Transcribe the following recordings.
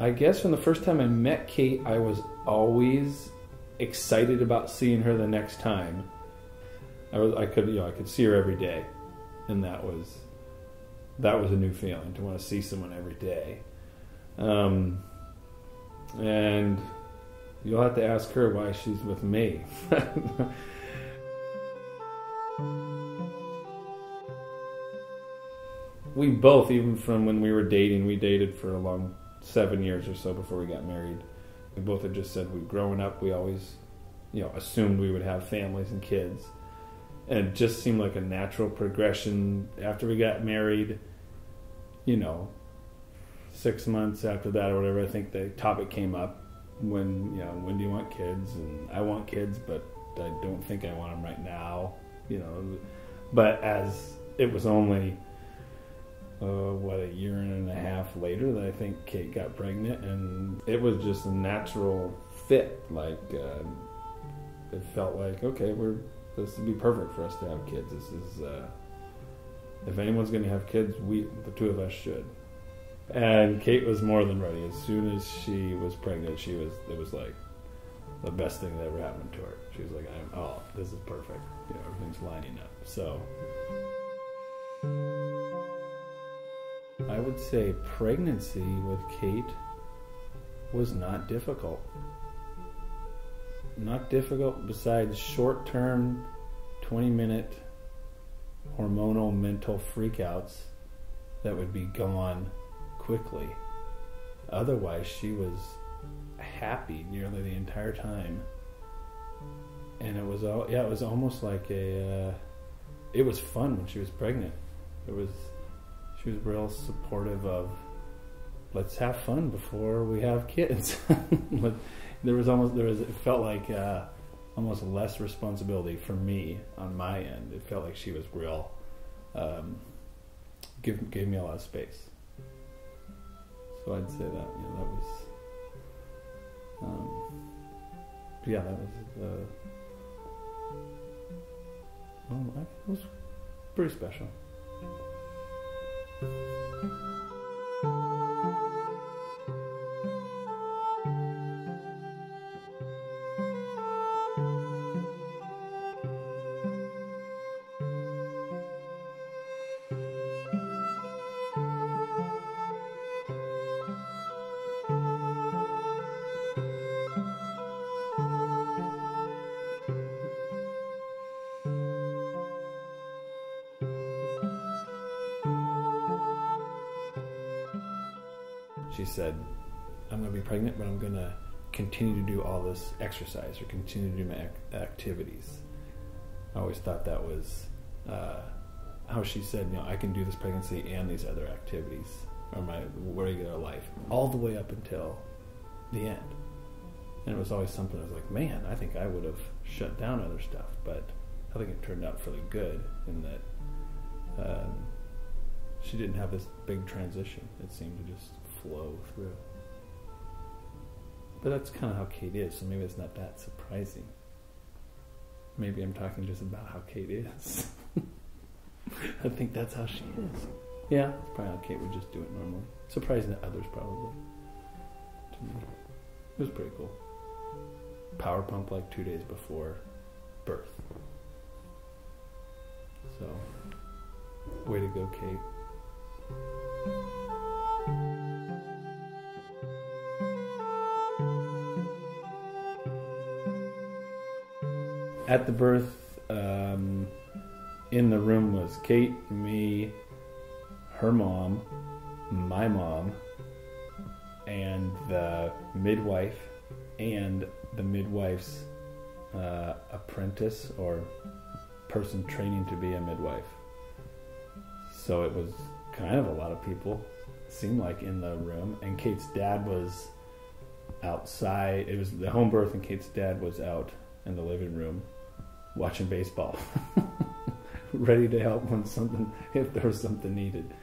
I guess from the first time I met Kate, I was always excited about seeing her the next time. I could see her every day, and that was a new feeling, to want to see someone every day. And you'll have to ask her why she's with me. We both, even from when we were dating, we dated for a long 7 years or so before we got married. We both had just said, growing up, we always, assumed we would have families and kids. And it just seemed like a natural progression. After we got married, 6 months after that or whatever, I think the topic came up. When do you want kids? And I want kids, but I don't think I want them right now. But as it was only a year and a half later that I think Kate got pregnant, and it was just a natural fit. It felt like, okay, this would be perfect for us to have kids. This is if anyone's going to have kids, the two of us should. And Kate was more than ready. As soon as she was pregnant, it was like the best thing that ever happened to her. She was like, this is perfect. Everything's lining up. So I would say pregnancy with Kate was not difficult. Not difficult besides short-term, 20-minute hormonal mental freakouts that would be gone quickly. Otherwise, she was happy nearly the entire time. And it was almost like it was fun when she was pregnant. She was real supportive of, let's have fun before we have kids. It felt like almost less responsibility for me on my end. It felt like she was real, gave me a lot of space. So I'd say that, that was pretty special. She said, I'm going to be pregnant, but I'm going to continue to do all this exercise or continue to do my activities. I always thought that was how she said, I can do this pregnancy and these other activities or my regular life all the way up until the end. And it was always something I was like, man, I think I would have shut down other stuff, but I think it turned out fairly good in that she didn't have this big transition. It seemed to just flow through. But that's kind of how Kate is, so maybe it's not that surprising. Maybe I'm talking just about how Kate is. I think that's how she is. Yeah, that's probably how Kate would just do it normally. Surprising to others, probably. To me. It was pretty cool. Power pump like 2 days before birth. So, way to go, Kate. At the birth, in the room was Kate, me, her mom, my mom, and the midwife, and the midwife's apprentice or person training to be a midwife. So it was kind of a lot of people, seemed like, in the room. And Kate's dad was outside. It was the home birth, and Kate's dad was out in the living room watching baseball, ready to help if there was something needed.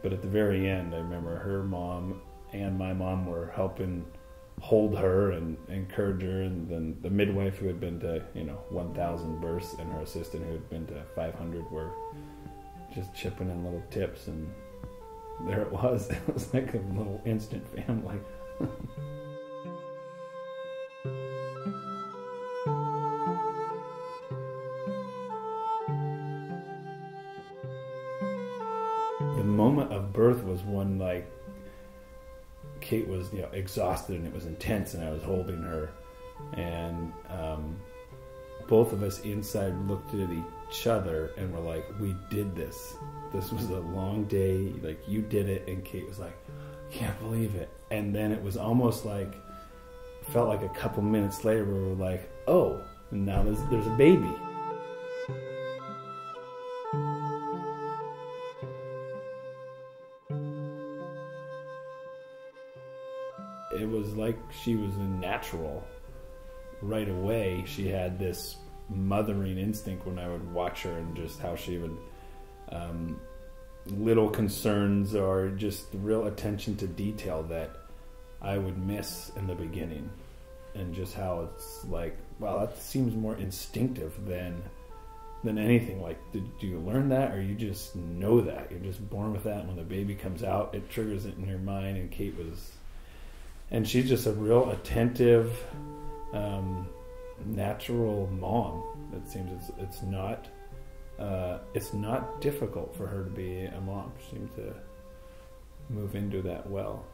But at the very end, I remember her mom and my mom were helping hold her and encourage her, and then the midwife who had been to 1,000 births and her assistant who had been to 500 were just chipping in little tips, and there it was. It was like a little instant family. The moment of birth was when, like, Kate was, you know, exhausted and it was intense, and I was holding her, and both of us inside looked at each other and were like, we did this. This was a long day, like, you did it. And Kate was like, can't believe it. And then it was almost like, felt like a couple minutes later we were like, oh, now there's a baby. It was like she was a natural. Right away, she had this mothering instinct when I would watch her, and just how she would, little concerns or just real attention to detail that I would miss in the beginning, and just how it's like, wow, that seems more instinctive than anything. Like, do you learn that, or you just know that? You're just born with that, and when the baby comes out, it triggers it in your mind. And Kate was, and she's just a real attentive, natural mom. It seems it's not difficult for her to be a mom. She seems to move into that well.